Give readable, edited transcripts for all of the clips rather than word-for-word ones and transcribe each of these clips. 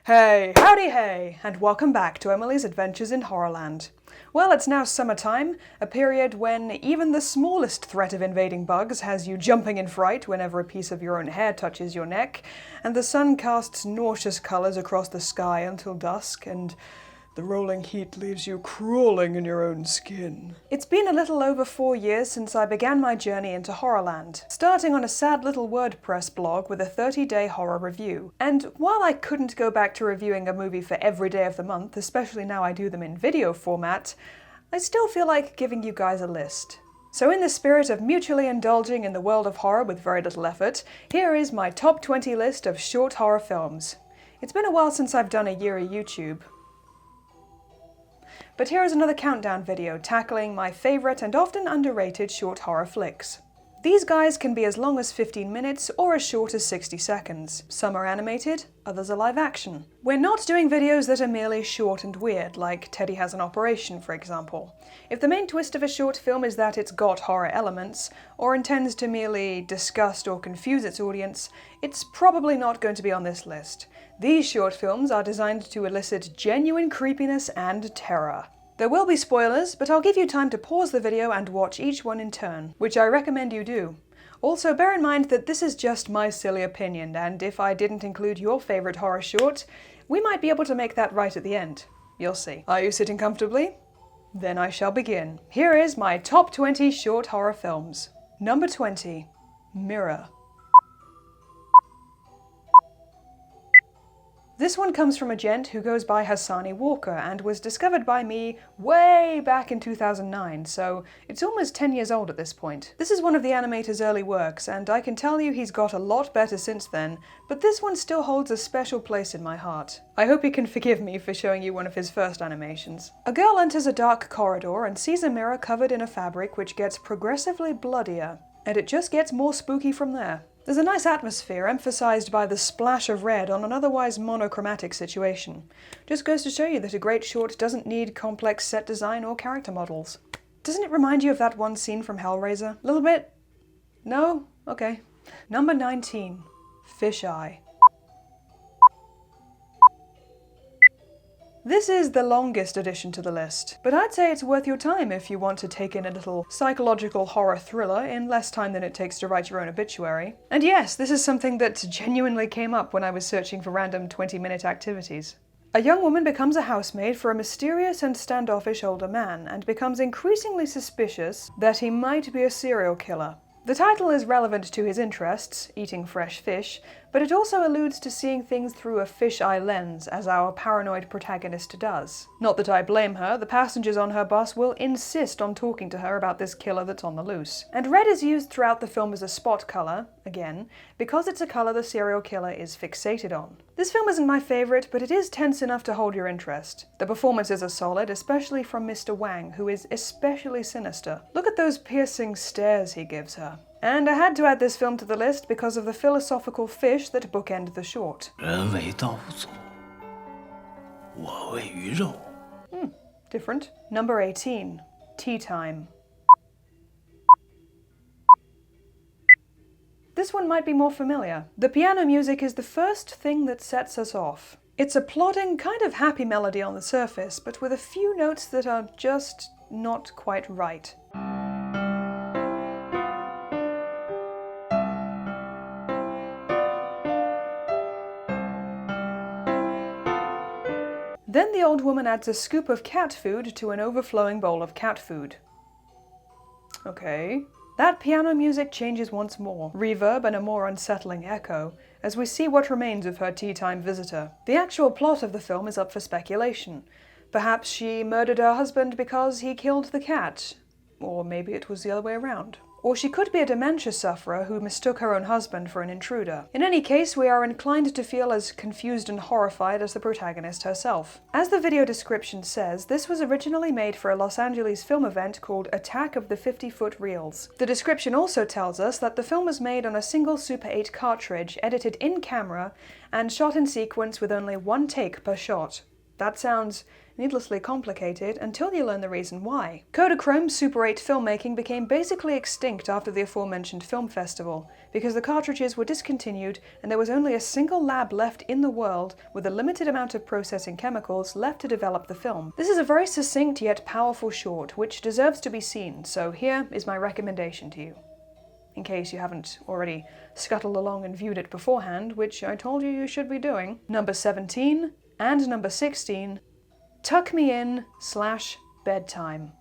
Hey, howdy hey, and welcome back to Emily's Adventures in Horrorland. Well, it's now summertime, a period when even the smallest threat of invading bugs has you jumping in fright whenever a piece of your own hair touches your neck, and the sun casts nauseous colours across the sky until dusk, and the rolling heat leaves you crawling in your own skin. It's been a little over 4 years since I began my journey into Horrorland, starting on a sad little WordPress blog with a 30-day horror review. And while I couldn't go back to reviewing a movie for every day of the month, especially now I do them in video format, I still feel like giving you guys a list. So in the spirit of mutually indulging in the world of horror with very little effort, here is my top 20 list of short horror films. It's been a while since I've done a Yeerie YouTube. But here is another countdown video tackling my favourite and often underrated short horror flicks. These guys can be as long as 15 minutes or as short as 60 seconds. Some are animated, others are live action. We're not doing videos that are merely short and weird, like Teddy Has an Operation, for example. If the main twist of a short film is that it's got horror elements, or intends to merely disgust or confuse its audience, it's probably not going to be on this list. These short films are designed to elicit genuine creepiness and terror. There will be spoilers, but I'll give you time to pause the video and watch each one in turn, which I recommend you do. Also, bear in mind that this is just my silly opinion, and if I didn't include your favourite horror short, we might be able to make that right at the end. You'll see. Are you sitting comfortably? Then I shall begin. Here is my top 20 short horror films. Number 20. Mirror. This one comes from a gent who goes by Hassani Walker and was discovered by me way back in 2009, so it's almost 10 years old at this point. This is one of the animator's early works, and I can tell you he's got a lot better since then, but this one still holds a special place in my heart. I hope you can forgive me for showing you one of his first animations. A girl enters a dark corridor and sees a mirror covered in a fabric which gets progressively bloodier, and it just gets more spooky from there. There's a nice atmosphere emphasised by the splash of red on an otherwise monochromatic situation. Just goes to show you that a great short doesn't need complex set design or character models. Doesn't it remind you of that one scene from Hellraiser? A little bit? No? Okay. Number 19. Fisheye. This is the longest addition to the list, but I'd say it's worth your time if you want to take in a little psychological horror thriller in less time than it takes to write your own obituary. And yes, this is something that genuinely came up when I was searching for random 20-minute activities. A young woman becomes a housemaid for a mysterious and standoffish older man, and becomes increasingly suspicious that he might be a serial killer. The title is relevant to his interests, eating fresh fish, but it also alludes to seeing things through a fisheye lens, as our paranoid protagonist does. Not that I blame her, the passengers on her bus will insist on talking to her about this killer that's on the loose. And red is used throughout the film as a spot colour, again, because it's a colour the serial killer is fixated on. This film isn't my favourite, but it is tense enough to hold your interest. The performances are solid, especially from Mr. Wang, who is especially sinister. Look at those piercing stares he gives her. And I had to add this film to the list because of the philosophical fish that bookend the short. Different. Number 18. Tea Time. This one might be more familiar. The piano music is the first thing that sets us off. It's a plodding, kind of happy melody on the surface, but with a few notes that are just not quite right. Then the old woman adds a scoop of cat food to an overflowing bowl of cat food. Okay. That piano music changes once more, reverb and a more unsettling echo, as we see what remains of her tea time visitor. The actual plot of the film is up for speculation. Perhaps she murdered her husband because he killed the cat. Or maybe it was the other way around. Or she could be a dementia sufferer who mistook her own husband for an intruder. In any case, we are inclined to feel as confused and horrified as the protagonist herself. As the video description says, this was originally made for a Los Angeles film event called Attack of the 50-Foot Reels. The description also tells us that the film was made on a single Super 8 cartridge, edited in camera, and shot in sequence with only one take per shot. That sounds needlessly complicated until you learn the reason why. Kodachrome Super 8 filmmaking became basically extinct after the aforementioned film festival, because the cartridges were discontinued and there was only a single lab left in the world with a limited amount of processing chemicals left to develop the film. This is a very succinct yet powerful short, which deserves to be seen, so here is my recommendation to you. In case you haven't already scuttled along and viewed it beforehand, which I told you should be doing. Number 17 and number 16, Tuck Me In / Bedtime.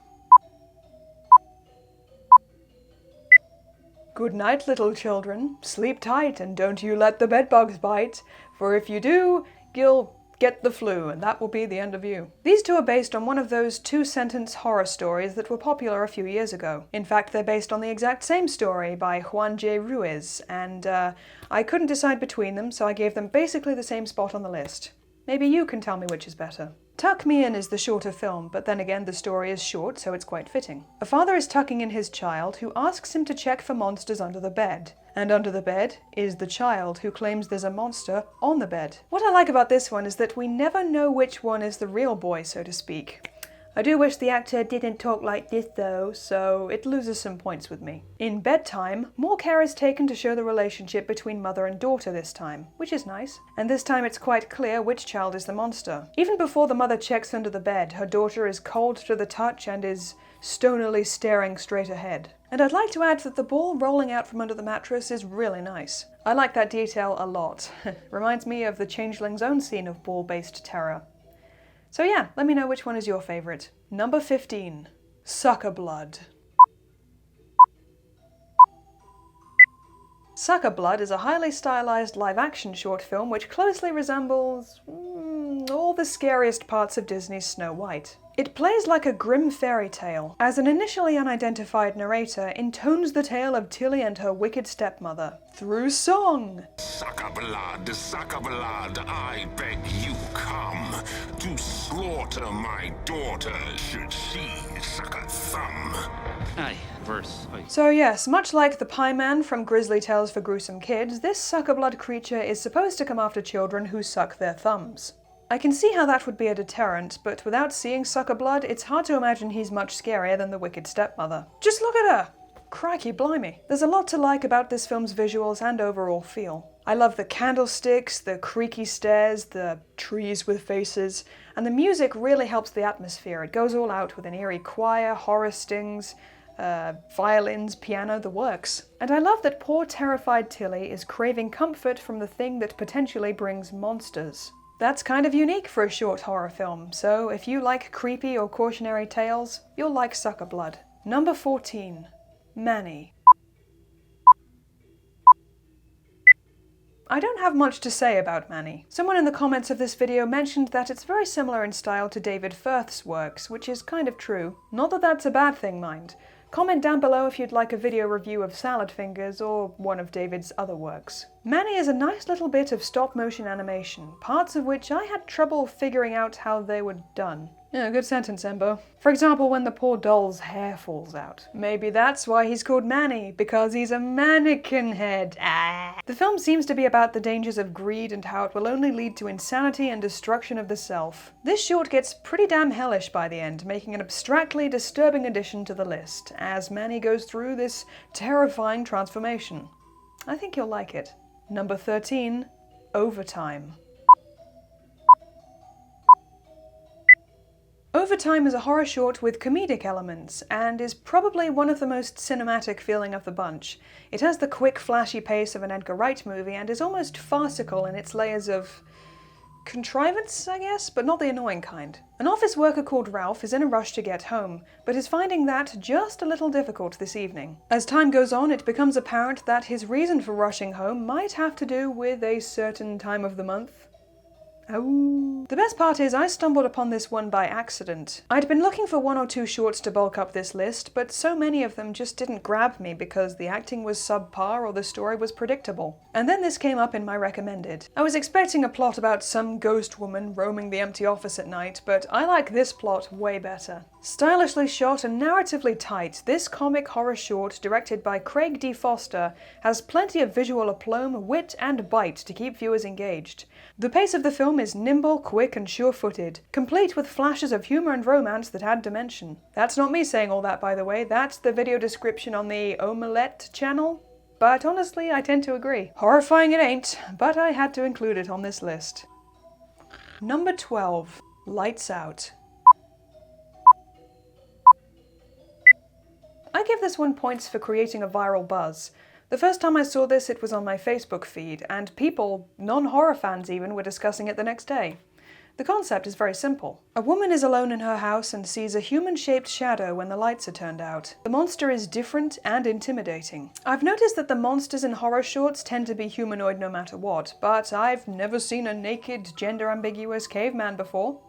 Good night, little children. Sleep tight and don't you let the bedbugs bite, for if you do, you'll get the flu and that will be the end of you. These two are based on one of those 2-sentence horror stories that were popular a few years ago. In fact, they're based on the exact same story by Juan J. Ruiz, and I couldn't decide between them, so I gave them basically the same spot on the list. Maybe you can tell me which is better. Tuck Me In is the shorter film, but then again the story is short, so it's quite fitting. A father is tucking in his child who asks him to check for monsters under the bed. And under the bed is the child who claims there's a monster on the bed. What I like about this one is that we never know which one is the real boy, so to speak. I do wish the actor didn't talk like this though, so it loses some points with me. In Bedtime, more care is taken to show the relationship between mother and daughter this time, which is nice. And this time it's quite clear which child is the monster. Even before the mother checks under the bed, her daughter is cold to the touch and is stonily staring straight ahead. And I'd like to add that the ball rolling out from under the mattress is really nice. I like that detail a lot. Reminds me of the Changeling's own scene of ball-based terror. So yeah, let me know which one is your favourite. Number 15. Sucker Blood. Sucker Blood is a highly stylized live-action short film which closely resembles all the scariest parts of Disney's Snow White. It plays like a grim fairy tale, as an initially unidentified narrator intones the tale of Tilly and her wicked stepmother through song. Sucker blood, I beg you come to slaughter my daughter should she suck a thumb. Aye, verse. Aye. So yes, much like the Pie Man from Grizzly Tales for Gruesome Kids, this sucker blood creature is supposed to come after children who suck their thumbs. I can see how that would be a deterrent, but without seeing sucker blood, it's hard to imagine he's much scarier than the wicked stepmother. Just look at her! Crikey blimey. There's a lot to like about this film's visuals and overall feel. I love the candlesticks, the creaky stairs, the trees with faces, and the music really helps the atmosphere. It goes all out with an eerie choir, horror stings, violins, piano, the works. And I love that poor terrified Tilly is craving comfort from the thing that potentially brings monsters. That's kind of unique for a short horror film, so if you like creepy or cautionary tales, you'll like Sucker Blood. Number 14. Manny. I don't have much to say about Manny. Someone in the comments of this video mentioned that it's very similar in style to David Firth's works, which is kind of true. Not that that's a bad thing, mind. Comment down below if you'd like a video review of Salad Fingers or one of David's other works. Manny is a nice little bit of stop-motion animation, parts of which I had trouble figuring out how they were done. Yeah, good sentence, Embo. For example, when the poor doll's hair falls out. Maybe that's why he's called Manny, because he's a mannequin head. Ah. The film seems to be about the dangers of greed and how it will only lead to insanity and destruction of the self. This short gets pretty damn hellish by the end, making an abstractly disturbing addition to the list, as Manny goes through this terrifying transformation. I think you'll like it. Number 13, Overtime. Overtime is a horror short with comedic elements, and is probably one of the most cinematic feeling of the bunch. It has the quick, flashy pace of an Edgar Wright movie, and is almost farcical in its layers of contrivance, I guess, but not the annoying kind. An office worker called Ralph is in a rush to get home, but is finding that just a little difficult this evening. As time goes on, it becomes apparent that his reason for rushing home might have to do with a certain time of the month. Oh. The best part is I stumbled upon this one by accident. I'd been looking for 1 or 2 shorts to bulk up this list, but so many of them just didn't grab me because the acting was subpar or the story was predictable. And then this came up in my recommended. I was expecting a plot about some ghost woman roaming the empty office at night, but I like this plot way better. Stylishly shot and narratively tight, this comic horror short, directed by Craig D. Foster, has plenty of visual aplomb, wit, and bite to keep viewers engaged. The pace of the film is nimble, quick, and sure-footed, complete with flashes of humour and romance that add dimension. That's not me saying all that, by the way, that's the video description on the Omelette channel. But honestly, I tend to agree. Horrifying it ain't, but I had to include it on this list. Number 12. Lights Out. I give this one points for creating a viral buzz. The first time I saw this, it was on my Facebook feed, and people, non-horror fans even, were discussing it the next day. The concept is very simple. A woman is alone in her house and sees a human-shaped shadow when the lights are turned out. The monster is different and intimidating. I've noticed that the monsters in horror shorts tend to be humanoid no matter what, but I've never seen a naked, gender-ambiguous caveman before.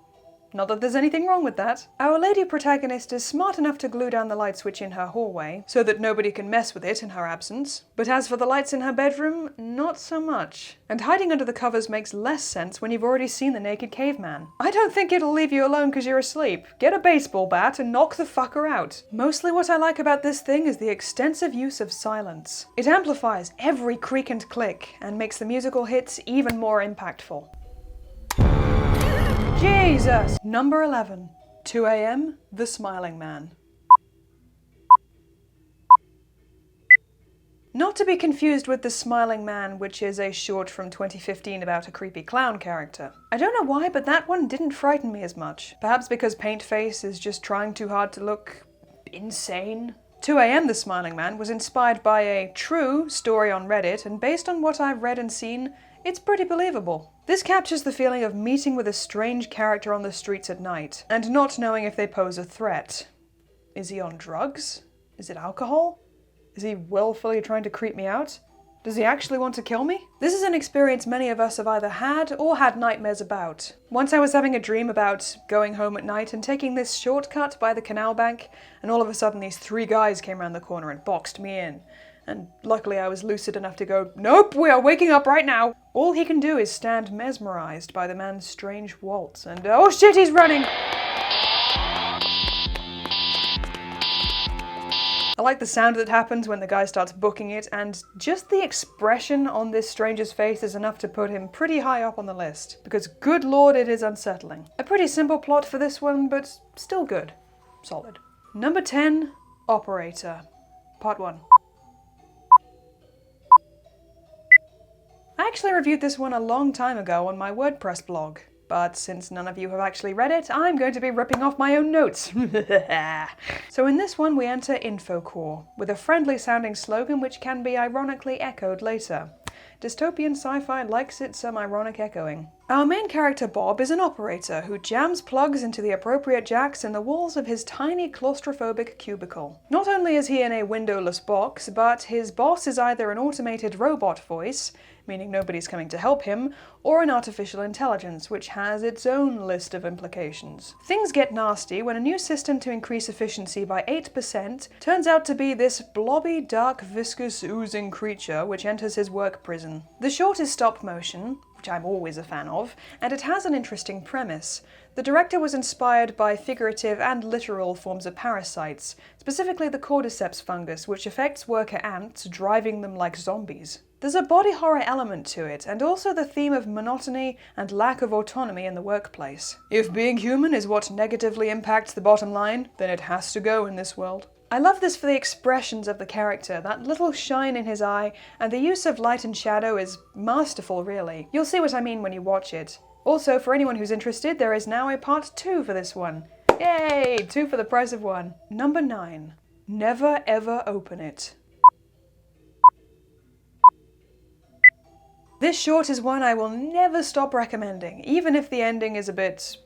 Not that there's anything wrong with that. Our lady protagonist is smart enough to glue down the light switch in her hallway, so that nobody can mess with it in her absence. But as for the lights in her bedroom, not so much. And hiding under the covers makes less sense when you've already seen the naked caveman. I don't think it'll leave you alone because you're asleep. Get a baseball bat and knock the fucker out. Mostly what I like about this thing is the extensive use of silence. It amplifies every creak and click, and makes the musical hits even more impactful. Jesus! Number 11. 2 a.m. The Smiling Man. Not to be confused with The Smiling Man, which is a short from 2015 about a creepy clown character. I don't know why, but that one didn't frighten me as much. Perhaps because Paintface is just trying too hard to look insane? 2 a.m. The Smiling Man was inspired by a true story on Reddit, and based on what I've read and seen, it's pretty believable. This captures the feeling of meeting with a strange character on the streets at night, and not knowing if they pose a threat. Is he on drugs? Is it alcohol? Is he willfully trying to creep me out? Does he actually want to kill me? This is an experience many of us have either had or had nightmares about. Once I was having a dream about going home at night and taking this shortcut by the canal bank, and all of a sudden these 3 guys came around the corner and boxed me in. And luckily I was lucid enough to go, "Nope, we are waking up right now!" All he can do is stand mesmerized by the man's strange waltz, and oh shit, he's running! I like the sound that happens when the guy starts booking it, and just the expression on this stranger's face is enough to put him pretty high up on the list, because good lord, it is unsettling. A pretty simple plot for this one, but still good. Solid. Number 10, Operator. Part 1. I actually reviewed this one a long time ago on my WordPress blog, but since none of you have actually read it, I'm going to be ripping off my own notes. So in this one we enter InfoCore, with a friendly sounding slogan which can be ironically echoed later. Dystopian sci-fi likes its some ironic echoing. Our main character Bob is an operator who jams plugs into the appropriate jacks in the walls of his tiny claustrophobic cubicle. Not only is he in a windowless box, but his boss is either an automated robot voice, meaning nobody's coming to help him, or an artificial intelligence, which has its own list of implications. Things get nasty when a new system to increase efficiency by 8% turns out to be this blobby, dark, viscous, oozing creature which enters his work prison. The short is stop motion, which I'm always a fan of, and it has an interesting premise. The director was inspired by figurative and literal forms of parasites, specifically the cordyceps fungus, which affects worker ants, driving them like zombies. There's a body horror element to it, and also the theme of monotony and lack of autonomy in the workplace. If being human is what negatively impacts the bottom line, then it has to go in this world. I love this for the expressions of the character, that little shine in his eye, and the use of light and shadow is masterful, really. You'll see what I mean when you watch it. Also, for anyone who's interested, there is now a part 2 for this one. Yay! 2 for the price of 1. Number 9. Never ever open it. This short is one I will never stop recommending, even if the ending is a bit...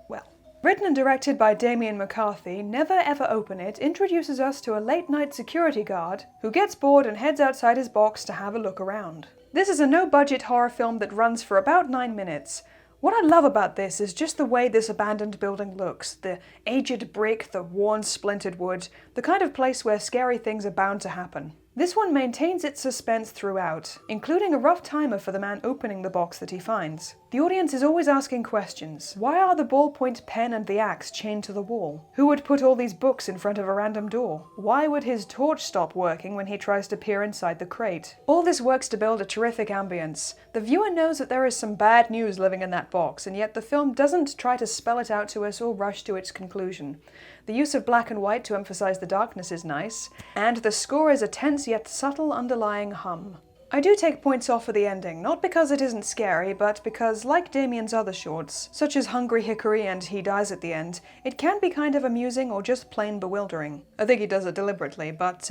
well. Written and directed by Damien McCarthy, Never Ever Open It introduces us to a late-night security guard who gets bored and heads outside his box to have a look around. This is a no-budget horror film that runs for about 9 minutes. What I love about this is just the way this abandoned building looks. The aged brick, the worn splintered wood, the kind of place where scary things are bound to happen. This one maintains its suspense throughout, including a rough timer for the man opening the box that he finds. The audience is always asking questions. Why are the ballpoint pen and the axe chained to the wall? Who would put all these books in front of a random door? Why would his torch stop working when he tries to peer inside the crate? All this works to build a terrific ambience. The viewer knows that there is some bad news living in that box, and yet the film doesn't try to spell it out to us or rush to its conclusion. The use of black and white to emphasize the darkness is nice, and the score is a tense yet subtle underlying hum. I do take points off for the ending, not because it isn't scary, but because, like Damien's other shorts, such as Hungry Hickory and He Dies at the End, it can be kind of amusing or just plain bewildering. I think he does it deliberately, but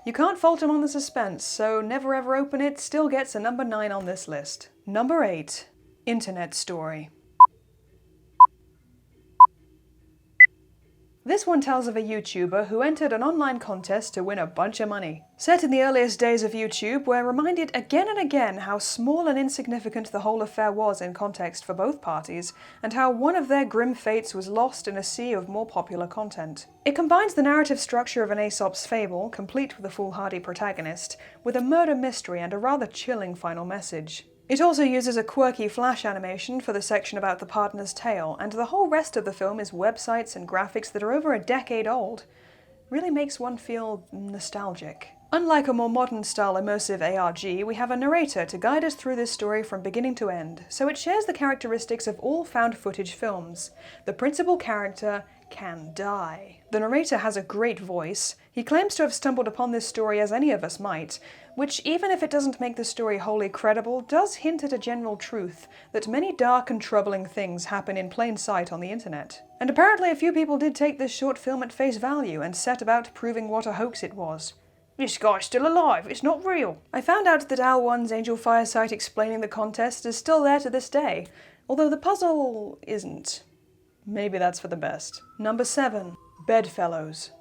you can't fault him on the suspense, so Never Ever Open It still gets a number 9 on this list. Number 8. Internet Story. This one tells of a YouTuber who entered an online contest to win a bunch of money. Set in the earliest days of YouTube, we're reminded again and again how small and insignificant the whole affair was in context for both parties, and how one of their grim fates was lost in a sea of more popular content. It combines the narrative structure of an Aesop's fable, complete with a foolhardy protagonist, with a murder mystery and a rather chilling final message. It also uses a quirky flash animation for the section about the partner's tale, and the whole rest of the film is websites and graphics that are over a decade old. Really makes one feel nostalgic. Unlike a more modern-style immersive ARG, we have a narrator to guide us through this story from beginning to end, so it shares the characteristics of all found-footage films. The principal character can die. The narrator has a great voice. He claims to have stumbled upon this story as any of us might, which, even if it doesn't make the story wholly credible, does hint at a general truth that many dark and troubling things happen in plain sight on the internet. And apparently a few people did take this short film at face value and set about proving what a hoax it was. This guy's still alive, it's not real. I found out that Al1's Angel Fire site explaining the contest is still there to this day, although the puzzle isn't. Maybe that's for the best. Number 7. Bedfellows.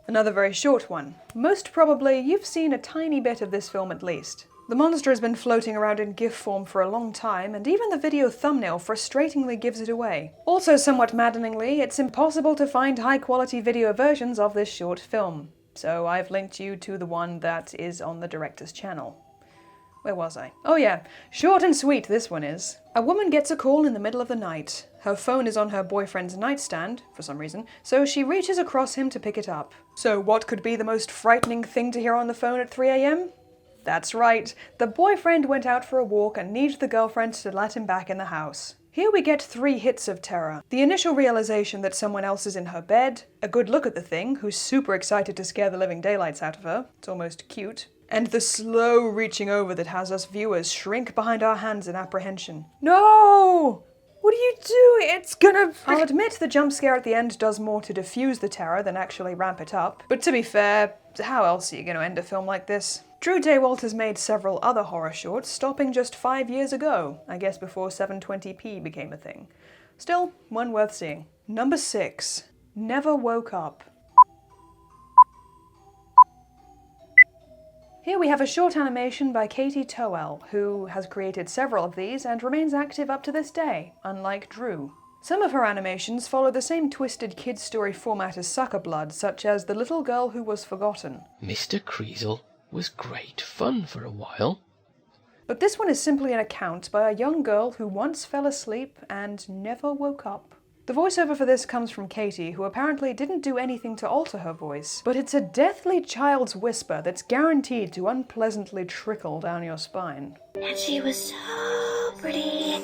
Another very short one. Most probably, you've seen a tiny bit of this film at least. The monster has been floating around in GIF form for a long time, and even the video thumbnail frustratingly gives it away. Also, somewhat maddeningly, it's impossible to find high-quality video versions of this short film. So I've linked you to the one that is on the director's channel. Where was I? Oh yeah, short and sweet this one is. A woman gets a call in the middle of the night. Her phone is on her boyfriend's nightstand, for some reason, so she reaches across him to pick it up. So what could be the most frightening thing to hear on the phone at 3 a.m? That's right, the boyfriend went out for a walk and needs the girlfriend to let him back in the house. Here we get 3 hits of terror. The initial realization that someone else is in her bed, a good look at the thing, who's super excited to scare the living daylights out of her, it's almost cute, and the slow reaching over that has us viewers shrink behind our hands in apprehension. No! What are you doing? It's gonna... I'll admit the jump scare at the end does more to diffuse the terror than actually ramp it up, but to be fair, how else are you gonna end a film like this? Drew Daywalt has made several other horror shorts, stopping just 5 years ago, I guess before 720p became a thing. Still, one worth seeing. Number 6. Never Woke Up. Here we have a short animation by Katie Towell, who has created several of these and remains active up to this day, unlike Drew. Some of her animations follow the same twisted kid story format as Sucker Blood, such as The Little Girl Who Was Forgotten. Mr. Kreisel was great fun for a while. But this one is simply an account by a young girl who once fell asleep and never woke up. The voiceover for this comes from Katie, who apparently didn't do anything to alter her voice, but it's a deathly child's whisper that's guaranteed to unpleasantly trickle down your spine. And she was so pretty,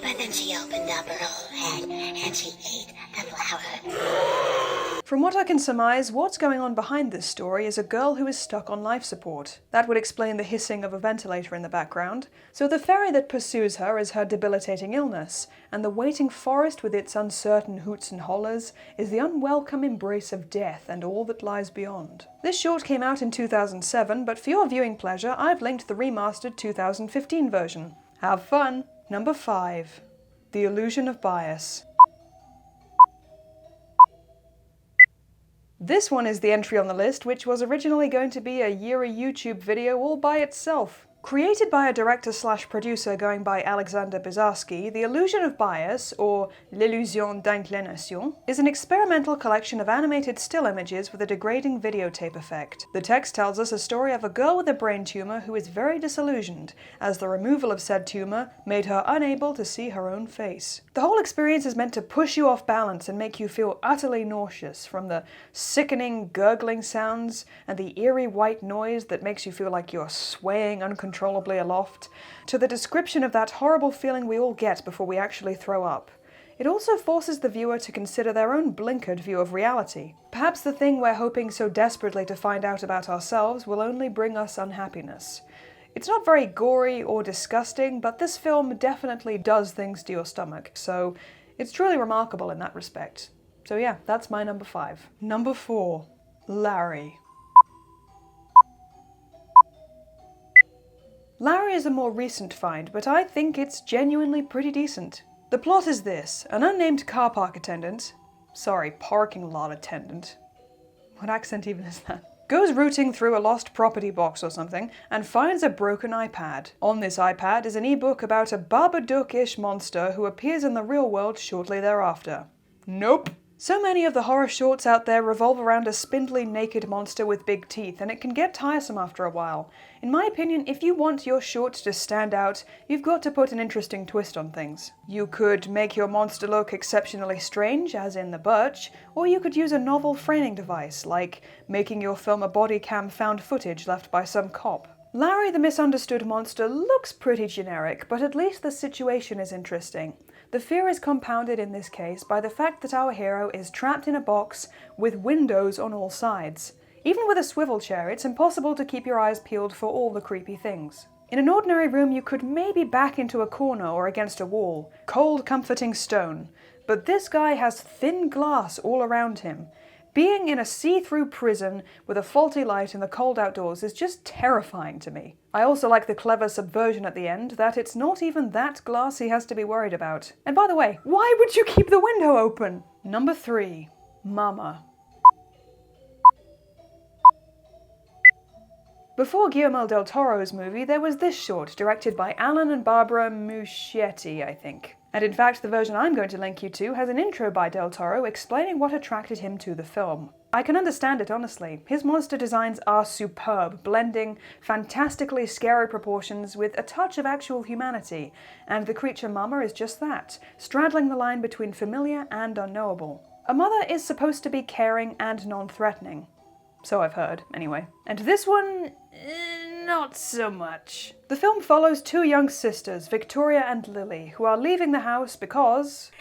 but then she opened up her whole head and she ate the flower. From what I can surmise, what's going on behind this story is a girl who is stuck on life support. That would explain the hissing of a ventilator in the background. So the fairy that pursues her is her debilitating illness, and the waiting forest with its uncertain hoots and hollers is the unwelcome embrace of death and all that lies beyond. This short came out in 2007, but for your viewing pleasure, I've linked the remastered 2015 version. Have fun! Number 5. The Illusion of Bias. This one is the entry on the list, which was originally going to be a Yeerie YouTube video all by itself. Created by a director/producer going by Alexander Bizarski, The Illusion of Bias, or L'illusion d'inclination, is an experimental collection of animated still images with a degrading videotape effect. The text tells us a story of a girl with a brain tumor who is very disillusioned, as the removal of said tumor made her unable to see her own face. The whole experience is meant to push you off balance and make you feel utterly nauseous, from the sickening, gurgling sounds and the eerie white noise that makes you feel like you're swaying uncontrollably aloft, to the description of that horrible feeling we all get before we actually throw up. It also forces the viewer to consider their own blinkered view of reality. Perhaps the thing we're hoping so desperately to find out about ourselves will only bring us unhappiness. It's not very gory or disgusting, but this film definitely does things to your stomach, so it's truly remarkable in that respect. So yeah, that's my number 5. Number 4. Larry. Larry is a more recent find, but I think it's genuinely pretty decent. The plot is this: an unnamed car park attendant, parking lot attendant, what accent even is that? Goes rooting through a lost property box or something and finds a broken iPad. On this iPad is an ebook about a Babadook-ish monster who appears in the real world shortly thereafter. Nope. So many of the horror shorts out there revolve around a spindly naked monster with big teeth, and it can get tiresome after a while. In my opinion, if you want your shorts to stand out, you've got to put an interesting twist on things. You could make your monster look exceptionally strange, as in The Birch, or you could use a novel framing device, like making your film a body cam found footage left by some cop. Larry the Misunderstood Monster looks pretty generic, but at least the situation is interesting. The fear is compounded in this case by the fact that our hero is trapped in a box with windows on all sides. Even with a swivel chair, it's impossible to keep your eyes peeled for all the creepy things. In an ordinary room, you could maybe back into a corner or against a wall. Cold, comforting stone. But this guy has thin glass all around him. Being in a see-through prison with a faulty light in the cold outdoors is just terrifying to me. I also like the clever subversion at the end, that it's not even that glass he has to be worried about. And by the way, why would you keep the window open? Number 3. Mama. Before Guillermo del Toro's movie, there was this short, directed by Alan and Barbara Muschietti, I think. And in fact, the version I'm going to link you to has an intro by Del Toro explaining what attracted him to the film. I can understand it, honestly. His monster designs are superb, blending fantastically scary proportions with a touch of actual humanity, and the creature Mama is just that, straddling the line between familiar and unknowable. A mother is supposed to be caring and non-threatening. So I've heard, anyway. And this one, not so much. The film follows 2 young sisters, Victoria and Lily, who are leaving the house because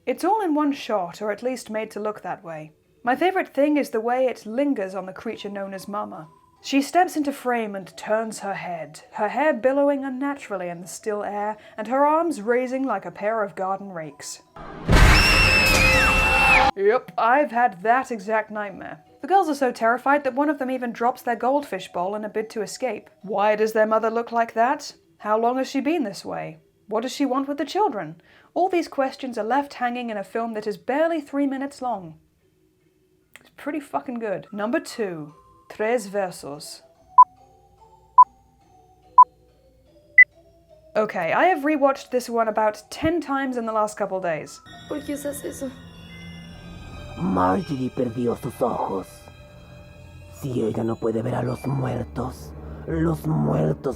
it's all in one shot, or at least made to look that way. My favourite thing is the way it lingers on the creature known as Mama. She steps into frame and turns her head, her hair billowing unnaturally in the still air, and her arms raising like a pair of garden rakes. Yep, I've had that exact nightmare. The girls are so terrified that one of them even drops their goldfish bowl in a bid to escape. Why does their mother look like that? How long has she been this way? What does she want with the children? All these questions are left hanging in a film that is barely 3 minutes long. It's pretty fucking good. Number 2. Tres Versos. Okay, I have rewatched this one about 10 times in the last couple days. ¿Por qué usas eso? Marjorie perdió sus ojos. Si ella no puede ver a los muertos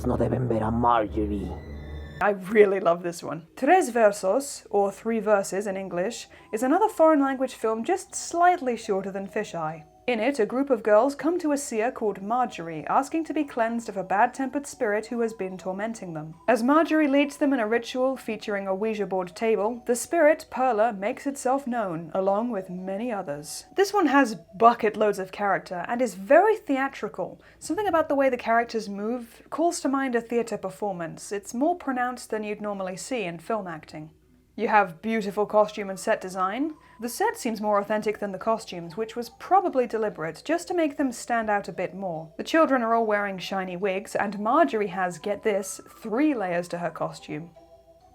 no deben ver a Marjorie. I really love this one. Tres Versos, or 3 Verses in English, is another foreign language film just slightly shorter than Fisheye. In it, a group of girls come to a seer called Marjorie, asking to be cleansed of a bad-tempered spirit who has been tormenting them. As Marjorie leads them in a ritual featuring a Ouija board table, the spirit, Perla, makes itself known, along with many others. This one has bucket loads of character and is very theatrical. Something about the way the characters move calls to mind a theatre performance. It's more pronounced than you'd normally see in film acting. You have beautiful costume and set design. The set seems more authentic than the costumes, which was probably deliberate, just to make them stand out a bit more. The children are all wearing shiny wigs, and Marjorie has, get this, 3 layers to her costume.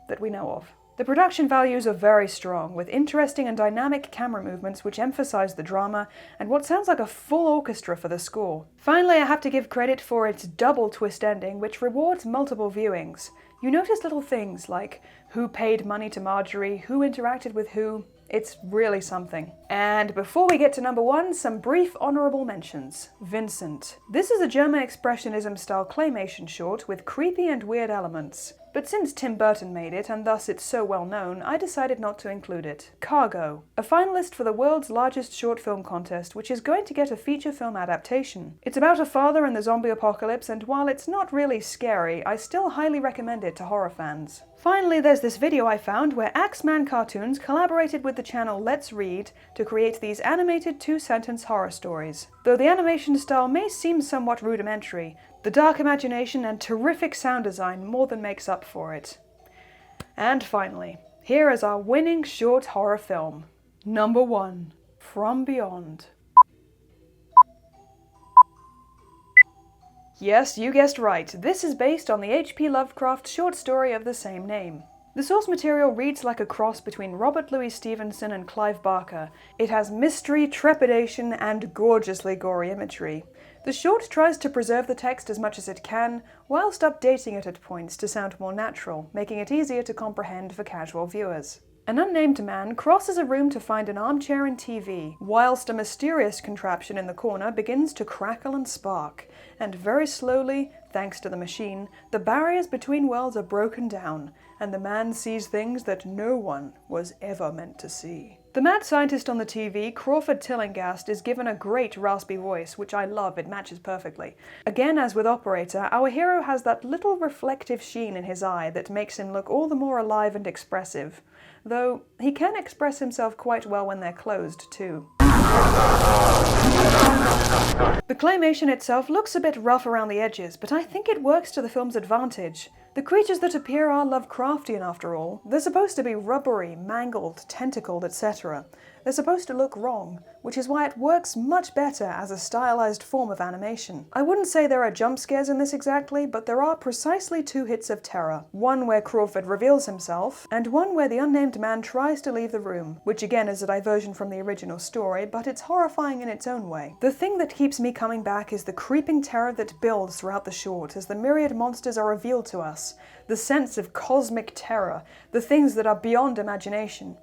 That we know of. The production values are very strong, with interesting and dynamic camera movements which emphasize the drama, and what sounds like a full orchestra for the score. Finally, I have to give credit for its double twist ending, which rewards multiple viewings. You notice little things like who paid money to Marjorie, who interacted with who. It's really something. And before we get to number 1, some brief honourable mentions. Vincent. This is a German expressionism style claymation short with creepy and weird elements. But since Tim Burton made it, and thus it's so well known, I decided not to include it. Cargo. A finalist for the world's largest short film contest, which is going to get a feature film adaptation. It's about a father in the zombie apocalypse, and while it's not really scary, I still highly recommend it to horror fans. Finally, there's this video I found where Axeman Cartoons collaborated with the channel Let's Read to create these animated 2-sentence horror stories. Though the animation style may seem somewhat rudimentary, the dark imagination and terrific sound design more than makes up for it. And finally, here is our winning short horror film. Number 1, From Beyond. Yes, you guessed right. This is based on the H.P. Lovecraft short story of the same name. The source material reads like a cross between Robert Louis Stevenson and Clive Barker. It has mystery, trepidation, and gorgeously gory imagery. The short tries to preserve the text as much as it can, whilst updating it at points to sound more natural, making it easier to comprehend for casual viewers. An unnamed man crosses a room to find an armchair and TV, whilst a mysterious contraption in the corner begins to crackle and spark, and very slowly, thanks to the machine, the barriers between worlds are broken down, and the man sees things that no one was ever meant to see. The mad scientist on the TV, Crawford Tillinghast, is given a great raspy voice, which I love, it matches perfectly. Again, as with Operator, our hero has that little reflective sheen in his eye that makes him look all the more alive and expressive. Though he can express himself quite well when they're closed, too. The claymation itself looks a bit rough around the edges, but I think it works to the film's advantage. The creatures that appear are Lovecraftian after all. They're supposed to be rubbery, mangled, tentacled, etc. They're supposed to look wrong, which is why it works much better as a stylized form of animation. I wouldn't say there are jump scares in this exactly, but there are precisely 2 hits of terror. One where Crawford reveals himself, and one where the unnamed man tries to leave the room, which again is a diversion from the original story, but it's horrifying in its own way. The thing that keeps me coming back is the creeping terror that builds throughout the short as the myriad monsters are revealed to us, the sense of cosmic terror, the things that are beyond imagination.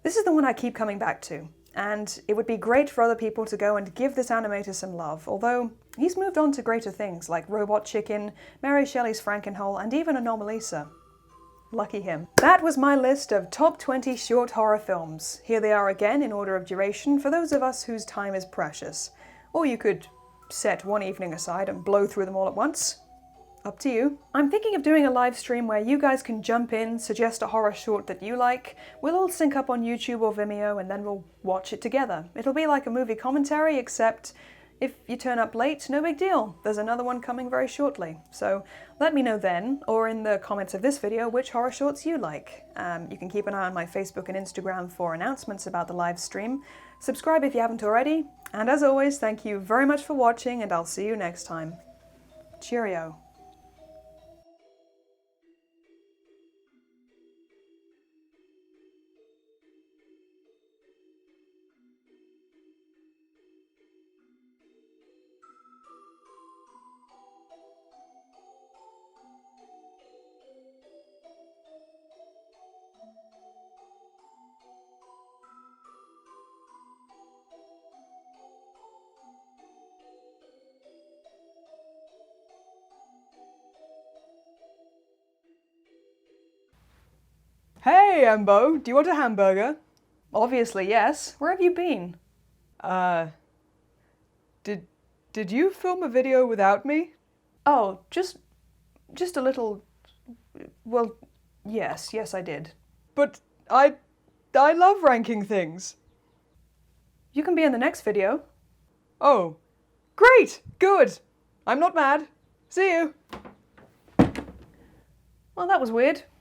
This is the one I keep coming back to, and it would be great for other people to go and give this animator some love, although he's moved on to greater things like Robot Chicken, Mary Shelley's Frankenhole, and even Anomalisa. Lucky him. That was my list of top 20 short horror films. Here they are again in order of duration for those of us whose time is precious. Or you could set one evening aside and blow through them all at once. Up to you. I'm thinking of doing a live stream where you guys can jump in, suggest a horror short that you like, we'll all sync up on YouTube or Vimeo and then we'll watch it together. It'll be like a movie commentary, except if you turn up late, no big deal. There's another one coming very shortly. So let me know then, or in the comments of this video, which horror shorts you like. You can keep an eye on my Facebook and Instagram for announcements about the live stream. Subscribe if you haven't already. And as always, thank you very much for watching and I'll see you next time. Cheerio. Hey, Embo, do you want a hamburger? Obviously, yes. Where have you been? Did you film a video without me? Oh, just a little... Well, yes, I did. But I love ranking things. You can be in the next video. Oh, great, good. I'm not mad. See you. Well, that was weird.